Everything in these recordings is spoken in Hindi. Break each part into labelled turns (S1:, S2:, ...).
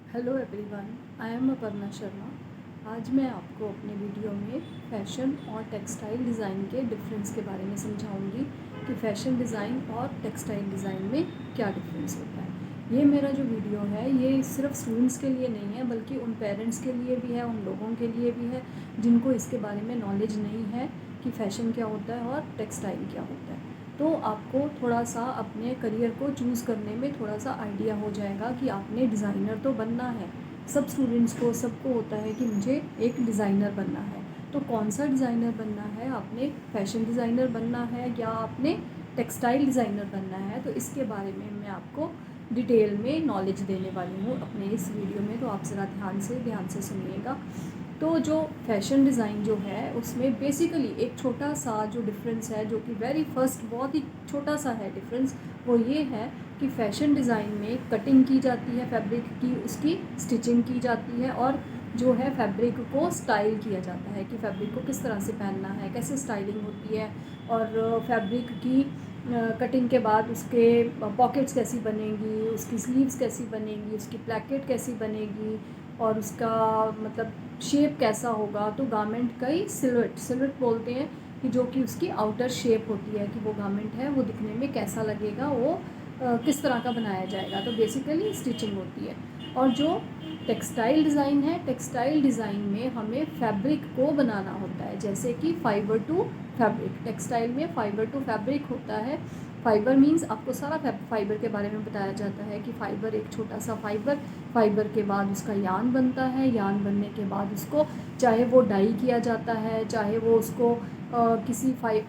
S1: Hello everyone, I am Aparna Sharma. आज मैं आपको अपने वीडियो में फ़ैशन और टेक्सटाइल डिज़ाइन के डिफरेंस के बारे में समझाऊंगी कि फ़ैशन डिज़ाइन और टेक्सटाइल डिज़ाइन में क्या डिफरेंस होता है। ये मेरा जो वीडियो है ये सिर्फ स्टूडेंट्स के लिए नहीं है, बल्कि उन पेरेंट्स के लिए भी है, उन लोगों के लिए भी है जिनको इसके बारे में नॉलेज नहीं है कि फ़ैशन क्या होता है और टेक्सटाइल क्या होता है। तो आपको थोड़ा सा अपने करियर को चूज़ करने में थोड़ा सा आइडिया हो जाएगा कि आपने डिज़ाइनर तो बनना है। सब स्टूडेंट्स को सबको होता है कि मुझे एक डिज़ाइनर बनना है। तो कौन सा डिज़ाइनर बनना है? आपने फैशन डिज़ाइनर बनना है या आपने टेक्सटाइल डिज़ाइनर बनना है? तो इसके बारे में मैं आपको डिटेल में नॉलेज देने वाली हूँ अपने इस वीडियो में। तो आप ज़रा ध्यान से सुनिएगा। तो जो फैशन डिज़ाइन जो है उसमें बेसिकली एक छोटा सा जो डिफरेंस है, जो कि वेरी फर्स्ट बहुत ही छोटा सा है डिफरेंस, वो ये है कि फ़ैशन डिज़ाइन में कटिंग की जाती है फैब्रिक की, उसकी स्टिचिंग की जाती है और जो है फैब्रिक को स्टाइल किया जाता है कि फैब्रिक को किस तरह से पहनना है, कैसे स्टाइलिंग होती है और फैब्रिक की कटिंग के बाद उसके पॉकेट्स कैसी बनेंगी, उसकी स्लीव्स कैसी बनेंगी, उसकी प्लेकेट कैसी बनेगी और उसका मतलब शेप कैसा होगा। तो गारमेंट का ही सिलुएट बोलते हैं कि जो कि उसकी आउटर शेप होती है कि वो गारमेंट है वो दिखने में कैसा लगेगा, वो किस तरह का बनाया जाएगा। तो बेसिकली स्टिचिंग होती है। और जो टेक्सटाइल डिज़ाइन है, टेक्सटाइल डिज़ाइन में हमें फैब्रिक को बनाना होता है, जैसे कि फाइबर टू फैब्रिक। टेक्सटाइल में फाइबर टू फैब्रिक होता है। फाइबर मींस आपको सारा फाइबर के बारे में बताया जाता है कि फ़ाइबर एक छोटा सा फाइबर के बाद उसका यान बनता है। यान बनने के बाद उसको चाहे वो डाई किया जाता है, चाहे वो उसको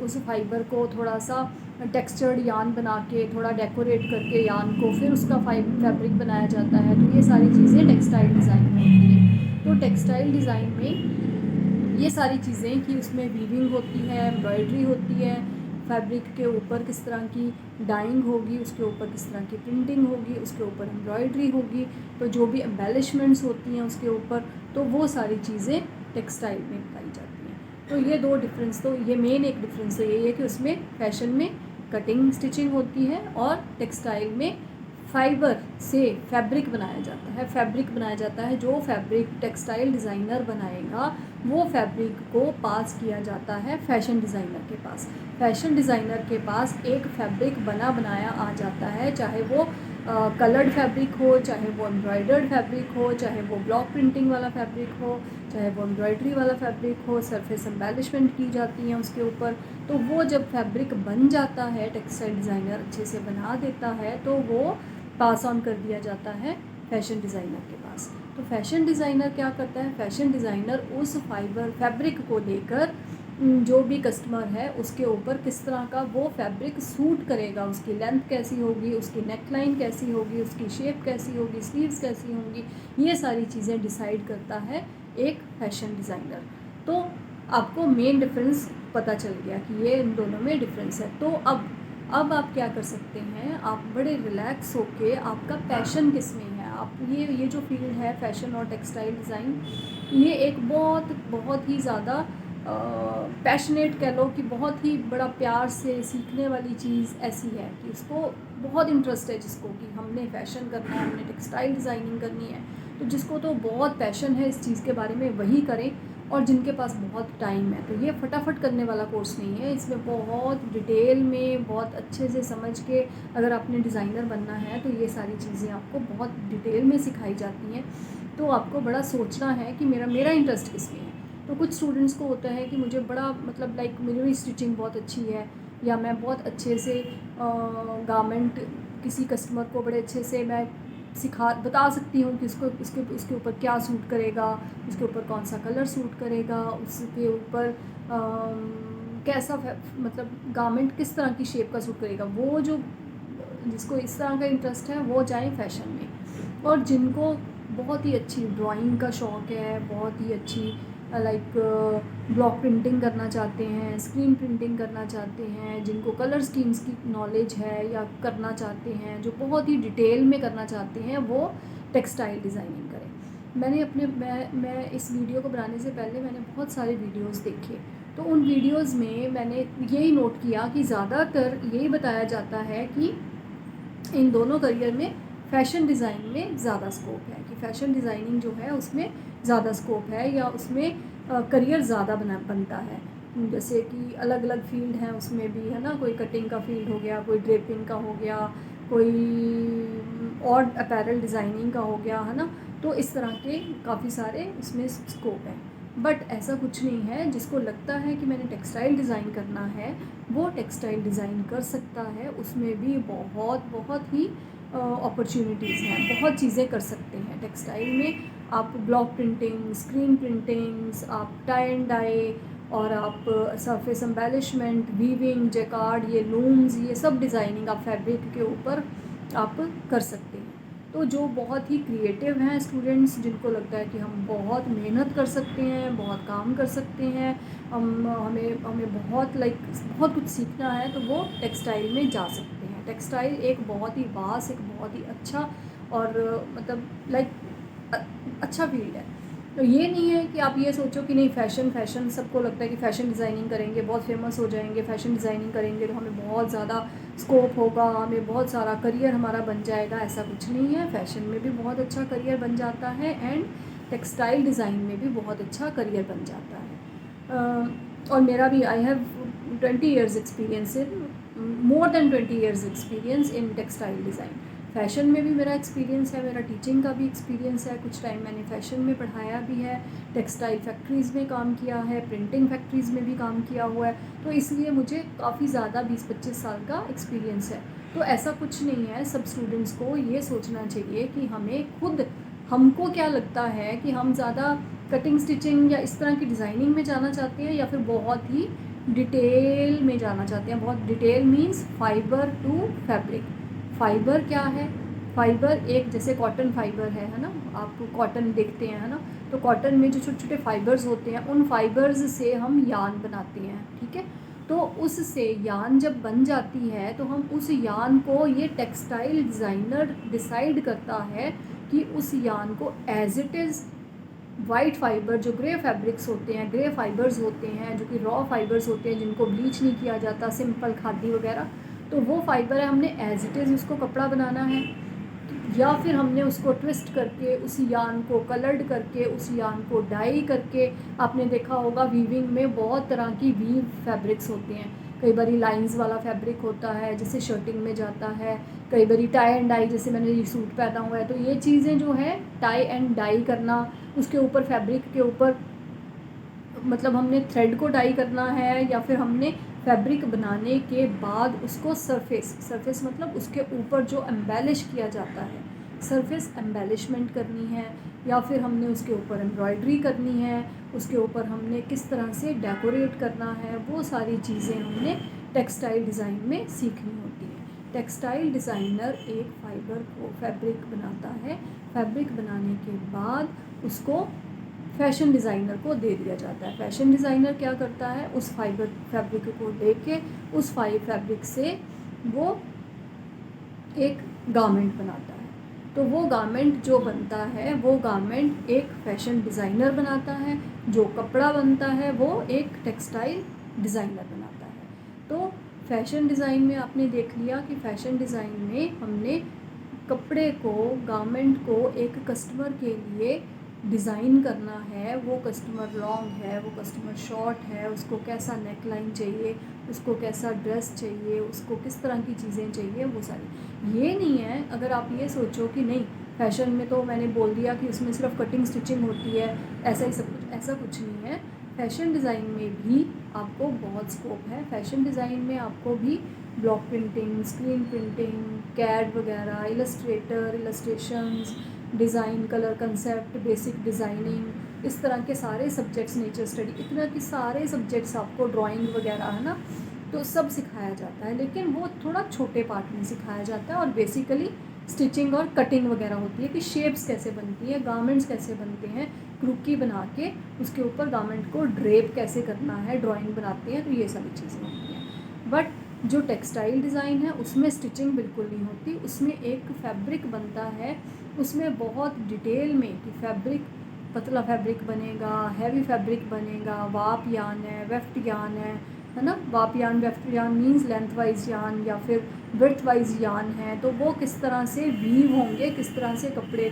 S1: उस फाइबर को थोड़ा सा टेक्सचर्ड यान बना के थोड़ा डेकोरेट करके यान को फिर उसका फैब्रिक बनाया जाता है। तो ये सारी चीज़ें टेक्सटाइल डिज़ाइन में होती हैं। तो टेक्सटाइल डिज़ाइन में ये सारी चीज़ें कि उसमें वीविंग होती है, एम्ब्रॉयडरी होती है, फैब्रिक के ऊपर किस तरह की डाइंग होगी, उसके ऊपर किस तरह की प्रिंटिंग होगी, उसके ऊपर एम्ब्रॉयडरी होगी, तो जो भी एम्बेलिशमेंट्स होती हैं उसके ऊपर, तो वो सारी चीज़ें टेक्सटाइल में पाई जाती हैं। तो ये दो डिफरेंस, तो ये मेन एक डिफरेंस तो यही है कि उसमें फैशन में कटिंग स्टिचिंग होती है और टेक्सटाइल में फाइबर से फैब्रिक बनाया जाता है। फैब्रिक बनाया जाता है, जो फैब्रिक टेक्सटाइल डिज़ाइनर बनाएगा वो फैब्रिक को पास किया जाता है फैशन डिज़ाइनर के पास। फैशन डिज़ाइनर के पास एक फैब्रिक बना बनाया आ जाता है, चाहे वो कलर्ड फैब्रिक हो, चाहे वो एम्ब्रॉयडर्ड फैब्रिक हो, चाहे वो ब्लॉक प्रिंटिंग वाला फैब्रिक हो, चाहे वो एम्ब्रॉयडरी वाला फैब्रिक हो, सरफेस एम्बेलिशमेंट की जाती हैं उसके ऊपर। तो वो जब फैब्रिक बन जाता है, टेक्सटाइल डिज़ाइनर अच्छे से बना देता है, तो वो पास ऑन कर दिया जाता है फैशन डिज़ाइनर के पास। तो फैशन डिज़ाइनर क्या करता है? फैशन डिज़ाइनर उस फैब्रिक को लेकर जो भी कस्टमर है उसके ऊपर किस तरह का वो फैब्रिक सूट करेगा, उसकी लेंथ कैसी होगी, उसकी नेक लाइन कैसी होगी, उसकी शेप कैसी होगी, स्लीव्स कैसी होंगी, ये सारी चीज़ें डिसाइड करता है एक फैशन डिज़ाइनर। तो आपको मेन डिफरेंस पता चल गया कि ये इन दोनों में डिफरेंस है। तो अब आप क्या कर सकते हैं, आप बड़े रिलैक्स होके, आपका पैशन किस में है, आप ये जो फील्ड है फैशन और टेक्सटाइल डिज़ाइन, ये एक बहुत ही ज़्यादा पैशनेट कह लो कि बहुत ही बड़ा प्यार से सीखने वाली चीज़ ऐसी है कि उसको बहुत इंटरेस्ट है, जिसको कि हमने फ़ैशन करना है, हमने टेक्सटाइल डिज़ाइनिंग करनी है। तो जिसको तो बहुत पैशन है इस चीज़ के बारे में वही करें, और जिनके पास बहुत टाइम है। तो ये फटाफट करने वाला कोर्स नहीं है, इसमें बहुत डिटेल में बहुत अच्छे से समझ के अगर आपने डिज़ाइनर बनना है तो ये सारी चीज़ें आपको बहुत डिटेल में सिखाई जाती हैं। तो आपको बड़ा सोचना है कि मेरा इंटरेस्ट किस में है। तो कुछ स्टूडेंट्स को होता है कि मुझे बड़ा मतलब लाइक मेरी स्टिचिंग बहुत अच्छी है, या मैं बहुत अच्छे से गारमेंट किसी कस्टमर को बड़े अच्छे से मैं बता सकती हूँ कि उसके ऊपर क्या सूट करेगा, उसके ऊपर कौन सा कलर सूट करेगा, उसके ऊपर कैसा मतलब गारमेंट किस तरह की शेप का सूट करेगा। वो जो जिसको इस तरह का इंटरेस्ट है वो जाए फैशन में। और जिनको बहुत ही अच्छी ड्राइंग का शौक़ है, बहुत ही अच्छी लाइक ब्लॉक प्रिंटिंग करना चाहते हैं, स्क्रीन प्रिंटिंग करना चाहते हैं, जिनको कलर स्कीम्स की नॉलेज है या करना चाहते हैं, जो बहुत ही डिटेल में करना चाहते हैं, वो टेक्सटाइल डिज़ाइनिंग करें। मैं इस वीडियो को बनाने से पहले मैंने बहुत सारे वीडियोस देखे। तो उन वीडियोस में मैंने यही नोट किया कि ज़्यादातर यही बताया जाता है कि इन दोनों करियर में फ़ैशन डिज़ाइन में ज़्यादा स्कोप है, कि फ़ैशन डिज़ाइनिंग जो है उसमें ज़्यादा स्कोप है या उसमें करियर ज़्यादा बनता है। जैसे कि अलग अलग फील्ड हैं उसमें भी, है ना, कोई कटिंग का फील्ड हो गया, कोई ड्रेपिंग का हो गया, कोई और अपैरल डिज़ाइनिंग का हो गया, है ना। तो इस तरह के काफ़ी सारे इसमें स्कोप हैं। बट ऐसा कुछ नहीं है, जिसको लगता है कि मैंने टेक्सटाइल डिज़ाइन करना है वो टेक्सटाइल डिज़ाइन कर सकता है। उसमें भी बहुत बहुत ही अपॉर्चुनिटीज़ हैं, बहुत चीज़ें कर सकते हैं टेक्सटाइल में। आप ब्लॉक प्रिंटिंग, स्क्रीन प्रिंटिंग्स, आप टाई एंड डाई, और आप सरफेस एम्बेलिशमेंट, वीविंग, जैकार्ड, ये लूम्स, ये सब डिज़ाइनिंग आप फैब्रिक के ऊपर आप कर सकते हैं। तो जो बहुत ही क्रिएटिव हैं स्टूडेंट्स, जिनको लगता है कि हम बहुत मेहनत कर सकते हैं, बहुत काम कर सकते हैं, हमें बहुत बहुत कुछ सीखना है, तो वो टेक्सटाइल में जा सकते हैं। टेक्सटाइल एक बहुत ही वास्ट, एक बहुत ही अच्छा और अच्छा फील्ड है। तो ये नहीं है कि आप ये सोचो कि नहीं फ़ैशन सबको लगता है कि फ़ैशन डिज़ाइनिंग करेंगे बहुत फेमस हो जाएंगे, फ़ैशन डिज़ाइनिंग करेंगे तो हमें बहुत ज़्यादा स्कोप होगा, हमें बहुत सारा करियर हमारा बन जाएगा। ऐसा कुछ नहीं है। फ़ैशन में भी बहुत अच्छा करियर बन जाता है एंड टेक्सटाइल डिज़ाइन में भी बहुत अच्छा करियर बन जाता है। और मेरा भी, I have 20 years experience in, more than 20 years experience in textile design. Fashion में भी मेरा एक्सपीरियंस है, मेरा टीचिंग का भी एक्सपीरियंस है, कुछ टाइम मैंने फ़ैशन में पढ़ाया भी है, टेक्सटाइल फैक्ट्रीज़ में काम किया है, प्रिंटिंग फैक्ट्रीज़ में भी काम किया हुआ है। तो इसलिए मुझे काफ़ी ज़्यादा 20-25 साल का एक्सपीरियंस है। तो ऐसा कुछ नहीं है, सब स्टूडेंट्स को ये सोचना चाहिए कि हमको क्या लगता है कि हम ज़्यादा कटिंग, स्टिचिंग या इस तरह की डिज़ाइनिंग में जाना चाहते हैं, या फिर बहुत ही डिटेल में जाना चाहते हैं। बहुत detail means fibre to fabric. Fibre क्या है? फ़ाइबर एक, जैसे कॉटन फ़ाइबर है ना, आप कॉटन देखते हैं, है ना, तो कॉटन में जो छोटे छोटे फ़ाइबर्स होते हैं, उन फ़ाइबर्स से हम यान बनाते हैं, ठीक है। तो उससे यान जब बन जाती है तो हम उस यान को, ये टेक्सटाइल डिज़ाइनर डिसाइड करता है कि उस यान को as it is white fibre, जो ग्रे फैब्रिक्स होते हैं, ग्रे फाइबर्स होते हैं, जो कि रॉ फाइबर्स होते हैं, जिनको ब्लीच नहीं किया जाता, सिंपल खादी वगैरह, तो वो फाइबर है, हमने एज इट इज़ उसको कपड़ा बनाना है, या फिर हमने उसको ट्विस्ट करके, उस यान को कलर्ड करके, उस यान को डाई करके। आपने देखा होगा वीविंग में बहुत तरह की वीव फैब्रिक्स होते हैं। कई बारी लाइंस वाला फैब्रिक होता है, जैसे शर्टिंग में जाता है, कई बारी टाई एंड डाई, जैसे मैंने ये सूट पहना हुआ है, तो ये चीज़ें जो है टाई एंड डाई करना, उसके ऊपर फैब्रिक के ऊपर, मतलब हमने थ्रेड को डाई करना है, या फिर हमने फैब्रिक बनाने के बाद उसको सरफेस मतलब उसके ऊपर जो एम्बेलिश किया जाता है, सरफेस एम्बेलिशमेंट करनी है, या फिर हमने उसके ऊपर एम्ब्रॉयडरी करनी है, उसके ऊपर हमने किस तरह से डेकोरेट करना है, वो सारी चीज़ें हमने टेक्सटाइल डिज़ाइन में सीखनी होती है। टेक्सटाइल डिज़ाइनर एक फैब्रिक बनाता है, फैब्रिक बनाने के बाद उसको फ़ैशन डिज़ाइनर को दे दिया जाता है। फ़ैशन डिज़ाइनर क्या करता है, उस फैब्रिक को लेके उस फैब्रिक से वो एक गारमेंट बनाता है। तो वो गारमेंट जो बनता है, वो गारमेंट एक फ़ैशन डिज़ाइनर बनाता है, जो कपड़ा बनता है वो एक टेक्सटाइल डिज़ाइनर बनाता है। तो फ़ैशन डिज़ाइन में आपने देख लिया कि फ़ैशन डिज़ाइन में हमने कपड़े को, गारमेंट को एक कस्टमर के लिए डिज़ाइन करना है। वो कस्टमर लॉन्ग है, वो कस्टमर शॉर्ट है, उसको कैसा नेक लाइन चाहिए, उसको कैसा ड्रेस चाहिए, उसको किस तरह की चीज़ें चाहिए, वो सारी। ये नहीं है, अगर आप ये सोचो कि नहीं फ़ैशन में तो मैंने बोल दिया कि उसमें सिर्फ कटिंग स्टिचिंग होती है, ऐसा ही सब कुछ, ऐसा कुछ नहीं है। फ़ैशन डिज़ाइन में भी आपको बहुत स्कोप है। फ़ैशन डिज़ाइन में आपको भी block printing, screen printing, CAD वगैरह, illustrations, design, colour concept, basic designing, इस तरह के सारे सब्जेक्ट्स, नेचर स्टडी, इतना कि सारे सब्जेक्ट्स आपको, ड्राइंग वगैरह, है ना, तो सब सिखाया जाता है। लेकिन वो थोड़ा छोटे पार्ट में सिखाया जाता है, और बेसिकली स्टिचिंग और कटिंग वगैरह होती है कि शेप्स कैसे बनती है, गारमेंट्स कैसे बनते हैं, क्रूकी बना के उसके ऊपर गारमेंट को ड्रेप कैसे करना है, ड्राइंग बनाते हैं, तो ये सारी चीज़ें होती हैं। बट जो टेक्सटाइल डिज़ाइन है उसमें स्टिचिंग बिल्कुल नहीं होती। उसमें एक फैब्रिक बनता है, उसमें बहुत डिटेल में कि फैब्रिक, पतला फैब्रिक बनेगा, हैवी फैब्रिक बनेगा, वाप यान है, वेफ्ट यान है, है ना। वाप यान वेफ्ट यान मीन्स लेंथ वाइज यान या फिर ब्रेथ वाइज यान है, तो वो किस तरह से वीव होंगे, किस तरह से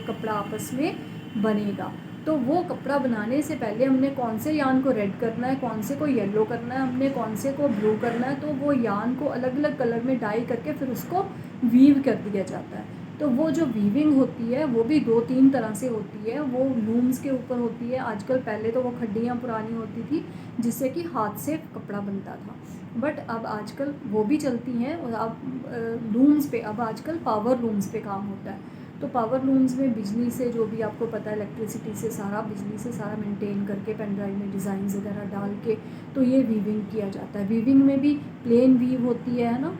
S1: कपड़ा आपस में बनेगा। तो वो कपड़ा बनाने से पहले हमने कौन से यान को रेड करना है, कौन से को येलो करना है, हमने कौन से को ब्लू करना है, तो वो यान को अलग अलग कलर में डाई करके फिर उसको वीव कर दिया जाता है। तो वो जो वीविंग होती है वो भी 2-3 तरह से होती है। वो लूम्स के ऊपर होती है आजकल, पहले तो वो खड्डियाँ पुरानी होती थी जिससे कि हाथ से कपड़ा बनता था, बट अब आजकल वो भी चलती हैं। और अब लूम्स पे, अब आजकल पावर लूम्स पे काम होता है। तो पावर लूम्स में बिजली से, जो भी आपको पता है, इलेक्ट्रिसिटी से सारा, बिजली से सारा मेंटेन करके पेन ड्राइव में डिज़ाइन वगैरह डाल के तो ये वीविंग किया जाता है। वीविंग में भी प्लेन वीव होती है ना,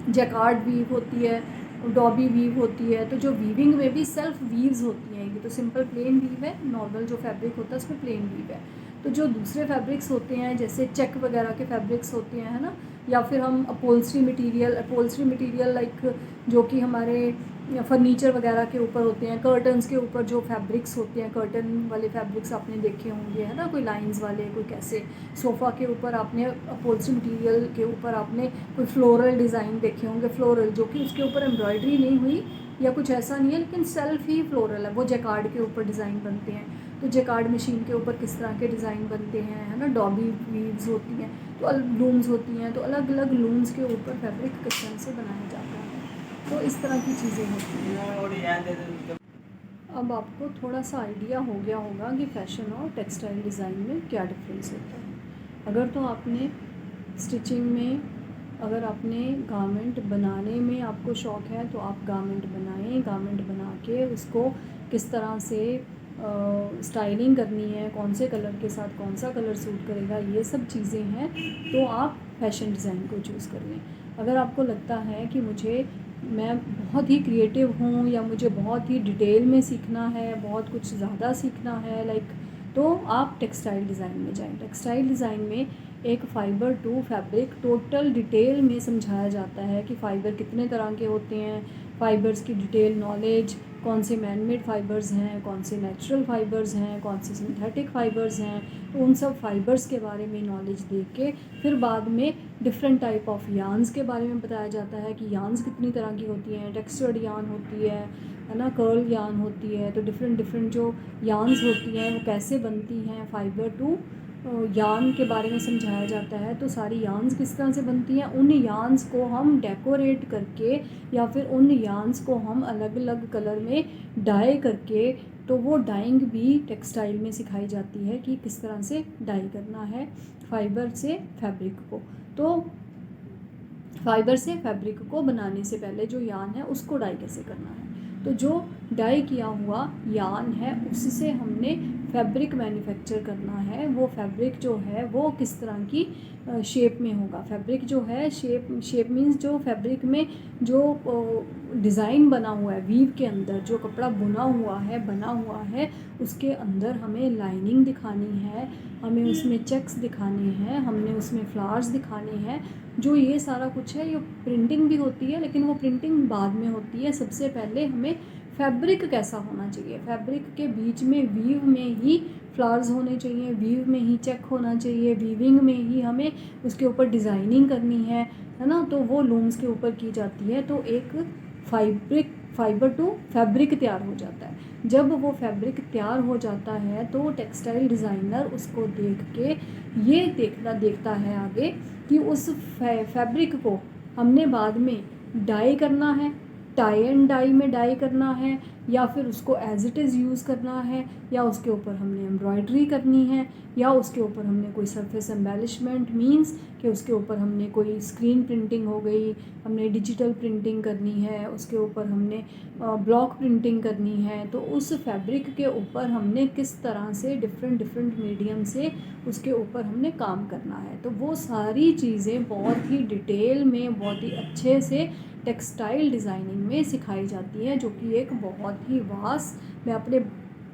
S1: जैकार्ड वीव होती है, डॉबी वीव होती है। तो जो वीविंग में भी सेल्फ वीव्स होती हैं, ये तो सिंपल प्लेन वीव है, नॉर्मल जो फैब्रिक होता है उसमें प्लेन वीव है। तो जो दूसरे फैब्रिक्स होते हैं जैसे चेक वगैरह के फैब्रिक्स होते हैं, है ना, या फिर हम अपहोल्स्ट्री मटेरियल लाइक जो कि हमारे फर्नीचर वगैरह के ऊपर होते हैं, कर्टन्स के ऊपर जो फैब्रिक्स होते हैं, कर्टन वाले फैब्रिक्स आपने देखे होंगे, है ना, कोई लाइंस वाले, कोई कैसे। सोफ़ा के ऊपर आपने अपहोल्स्ट्री मटेरियल के ऊपर आपने कोई फ्लोरल डिज़ाइन देखे होंगे, फ्लोरल जो कि उसके ऊपर एम्ब्रॉयडरी नहीं हुई या कुछ ऐसा नहीं है, लेकिन सेल्फ ही फ्लोरल है, वो जैकार्ड के ऊपर डिज़ाइन बनते हैं। तो जैकार्ड मशीन के ऊपर किस तरह के डिज़ाइन बनते हैं, है ना, डॉबी वीव्स होती हैं, तो लूम्स होती हैं, तो अलग अलग लूम्स के ऊपर फैब्रिक किस तरह से बनाया जाता है। तो इस तरह की चीज़ें होती हैं। अब आपको थोड़ा सा आइडिया हो गया होगा कि फ़ैशन और टेक्सटाइल डिज़ाइन में क्या डिफरेंस होता है। अगर तो आपने स्टिचिंग में, अगर आपने गारमेंट बनाने में आपको शौक़ है तो आप गारमेंट बनाएं, गारमेंट बना के उसको किस तरह से स्टाइलिंग करनी है, कौन से कलर के साथ कौन सा कलर सूट करेगा, ये सब चीज़ें हैं, तो आप फैशन डिज़ाइन को चूज़ कर लें। अगर आपको लगता है कि मैं बहुत ही क्रिएटिव हूँ या मुझे बहुत ही डिटेल में सीखना है, बहुत कुछ ज़्यादा सीखना है लाइक, तो आप टेक्सटाइल डिज़ाइन में जाएं। टेक्सटाइल डिज़ाइन में एक fibre to fabric total detail में समझाया जाता है कि फ़ाइबर कितने तरह के होते हैं, फ़ाइबर्स की डिटेल नॉलेज, कौन से मैन मेड फ़ाइबर्स हैं, कौन से नेचुरल फ़ाइबर्स हैं, कौन से सिंथेटिक फ़ाइबर्स हैं, तो उन सब फ़ाइबर्स के बारे में नॉलेज दे के फिर बाद में डिफरेंट टाइप ऑफ यान्स के बारे में बताया जाता है कि यान्स कितनी तरह की होती हैं। टेक्सचर्ड यान होती है ना, कर्ल यान होती है, तो डिफरेंट जो यान्स होती हैं वो कैसे बनती हैं। फ़ाइबर टू यान के बारे में समझाया जाता है, तो सारी यान्स किस तरह से बनती हैं, उन यान्स को हम डेकोरेट करके या फिर उन यान्स को हम अलग अलग कलर में डाई करके, तो वो डाइंग भी टेक्सटाइल में सिखाई जाती है कि किस तरह से डाई करना है फ़ाइबर से फैब्रिक को। तो फ़ाइबर से फैब्रिक को बनाने से पहले जो यान है उसको डाई कैसे करना है, तो जो डाई किया हुआ यान है उससे हमने फैब्रिक मैन्युफैक्चर करना है। वो फैब्रिक जो है वो किस तरह की शेप में होगा। फैब्रिक जो है शेप मीन्स जो फैब्रिक में जो डिज़ाइन बना हुआ है, वीव के अंदर जो कपड़ा बना हुआ है उसके अंदर हमें लाइनिंग दिखानी है, हमें उसमें चेक्स दिखाने हैं, हमने उसमें फ्लावर्स दिखाने हैं। जो ये सारा कुछ है ये प्रिंटिंग भी होती है, लेकिन वो प्रिंटिंग बाद में होती है। सबसे पहले हमें फैब्रिक कैसा होना चाहिए, फैब्रिक के बीच में वीव में ही फ्लावर्स होने चाहिए, वीव में ही चेक होना चाहिए, वीविंग में ही हमें उसके ऊपर डिज़ाइनिंग करनी है ना, तो वो लूम्स के ऊपर की जाती है। तो एक फ़ाइबर टू फैब्रिक तैयार हो जाता है। जब वो फैब्रिक तैयार हो जाता है तो टेक्सटाइल डिज़ाइनर उसको देख के ये देखता है आगे कि उस फैब्रिक को हमने बाद में डाई करना है, टाई एंड डाई में डाई करना है, या फिर उसको एज इट इज़ यूज़ करना है, या उसके ऊपर हमने एम्ब्रॉयडरी करनी है, या उसके ऊपर हमने कोई सरफेस एम्बेलिशमेंट मींस कि उसके ऊपर हमने कोई स्क्रीन प्रिंटिंग हो गई, हमने डिजिटल प्रिंटिंग करनी है, उसके ऊपर हमने ब्लॉक प्रिंटिंग करनी है। तो उस फैब्रिक के ऊपर हमने किस तरह से डिफरेंट मीडियम से उसके ऊपर हमने काम करना है। तो वो सारी चीज़ें बहुत ही डिटेल में, बहुत ही अच्छे से टेक्सटाइल डिज़ाइनिंग में सिखाई जाती है, जो कि एक बहुत ही वास्ट, मैं अपने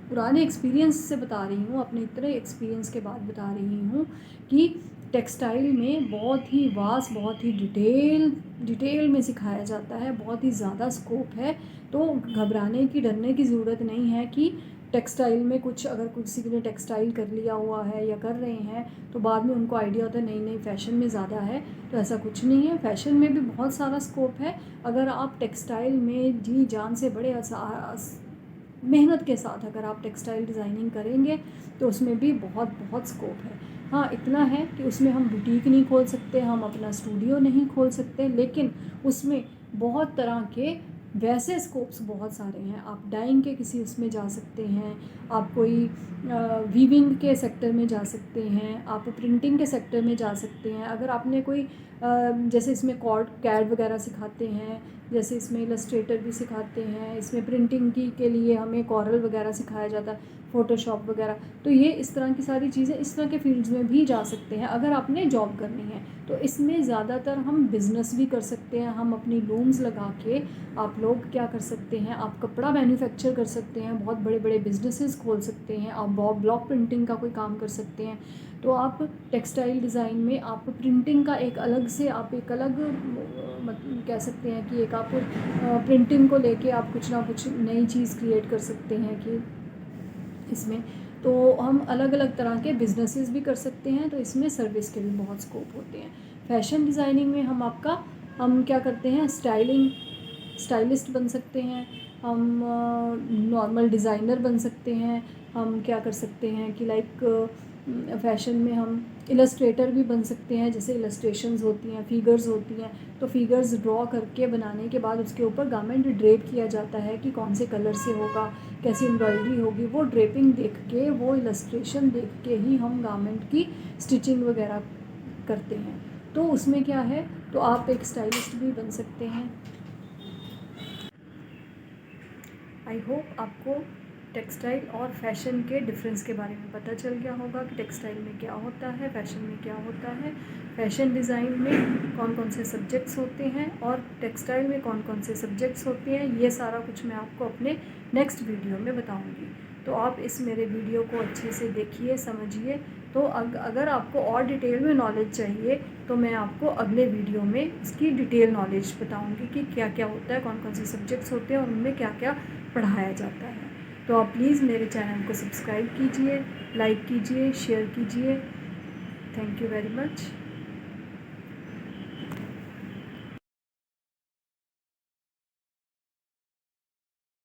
S1: पुराने एक्सपीरियंस से बता रही हूँ, अपने इतने एक्सपीरियंस के बाद बता रही हूँ कि टेक्सटाइल में बहुत ही वास्ट, बहुत ही डिटेल में सिखाया जाता है, बहुत ही ज़्यादा स्कोप है। तो घबराने की, डरने की ज़रूरत नहीं है कि टेक्सटाइल में कुछ अगर किसी ने टेक्सटाइल कर लिया हुआ है या कर रहे हैं तो बाद में उनको आइडिया होता है नहीं नहीं फ़ैशन में ज़्यादा है, तो ऐसा कुछ नहीं है। फ़ैशन में भी बहुत सारा स्कोप है। अगर आप टेक्सटाइल में जी जान से बड़े मेहनत के साथ अगर आप टेक्सटाइल डिज़ाइनिंग करेंगे तो उसमें भी बहुत बहुत स्कोप है। हाँ, इतना है कि उसमें हम बुटीक नहीं खोल सकते, हम अपना स्टूडियो नहीं खोल सकते, लेकिन उसमें बहुत तरह के वैसे स्कोप्स बहुत सारे हैं। आप डाइंग के किसी उसमें जा सकते हैं, आप कोई वीविंग के सेक्टर में जा सकते हैं, आप प्रिंटिंग के सेक्टर में जा सकते हैं। अगर आपने कोई जैसे इसमें कैड वगैरह सिखाते हैं, जैसे इसमें इलस्ट्रेटर भी सिखाते हैं, इसमें प्रिंटिंग के लिए हमें कॉरल वगैरह सिखाया जाता है, फ़ोटोशॉप वगैरह, तो ये इस तरह की सारी चीज़ें इस तरह के फील्ड्स में भी जा सकते हैं अगर आपने जॉब करनी है। तो इसमें ज़्यादातर हम बिज़नेस भी कर सकते हैं। हम अपनी लूम्स लगा के आप लोग क्या कर सकते हैं, आप कपड़ा मैन्युफैक्चर कर सकते हैं, बहुत बड़े बड़े बिजनेसेस खोल सकते हैं, आप ब्लॉक प्रिंटिंग का कोई काम कर सकते हैं। तो आप टेक्सटाइल डिज़ाइन में आप प्रिंटिंग का एक अलग से आप एक अलग कह सकते हैं कि एक आप प्रिंटिंग को लेके आप कुछ ना कुछ नई चीज़ क्रिएट कर सकते हैं कि इसमें तो हम अलग अलग तरह के बिजनेसेस भी कर सकते हैं। तो इसमें सर्विस के भी बहुत स्कोप होते हैं। फैशन डिज़ाइनिंग में हम क्या करते हैं, स्टाइलिस्ट बन सकते हैं, हम नॉर्मल डिज़ाइनर बन सकते हैं, हम क्या कर सकते हैं कि फ़ैशन में हम इलस्ट्रेटर भी बन सकते हैं। जैसे इलस्ट्रेशंस होती हैं, फिगर्स होती हैं, तो फिगर्स ड्रॉ करके बनाने के बाद उसके ऊपर गारमेंट ड्रेप किया जाता है कि कौन से कलर से होगा, कैसी एम्ब्रॉयडरी होगी, वो ड्रेपिंग देख के, वो इलस्ट्रेशन देख के ही हम गारमेंट की स्टिचिंग वगैरह करते हैं। तो उसमें क्या है, तो आप एक स्टाइलिस्ट भी बन सकते हैं। आई होप आपको टेक्सटाइल और फैशन के डिफरेंस के बारे में पता चल गया होगा कि टेक्सटाइल में क्या होता है, फैशन में क्या होता है, फैशन डिज़ाइन में कौन कौन से सब्जेक्ट्स होते हैं और टेक्सटाइल में कौन कौन से सब्जेक्ट्स होते हैं। ये सारा कुछ मैं आपको अपने नेक्स्ट वीडियो में बताऊंगी। तो आप इस मेरे वीडियो को अच्छे से देखिए, समझिए। तो अगर आपको और डिटेल में नॉलेज चाहिए तो मैं आपको अगले वीडियो में इसकी डिटेल नॉलेज बताऊंगी कि क्या क्या होता है, कौन कौन से सब्जेक्ट्स होते हैं और उनमें क्या क्या पढ़ाया जाता है। तो आप प्लीज़ मेरे चैनल को सब्सक्राइब कीजिए, लाइक कीजिए, शेयर कीजिए। Thank you very much.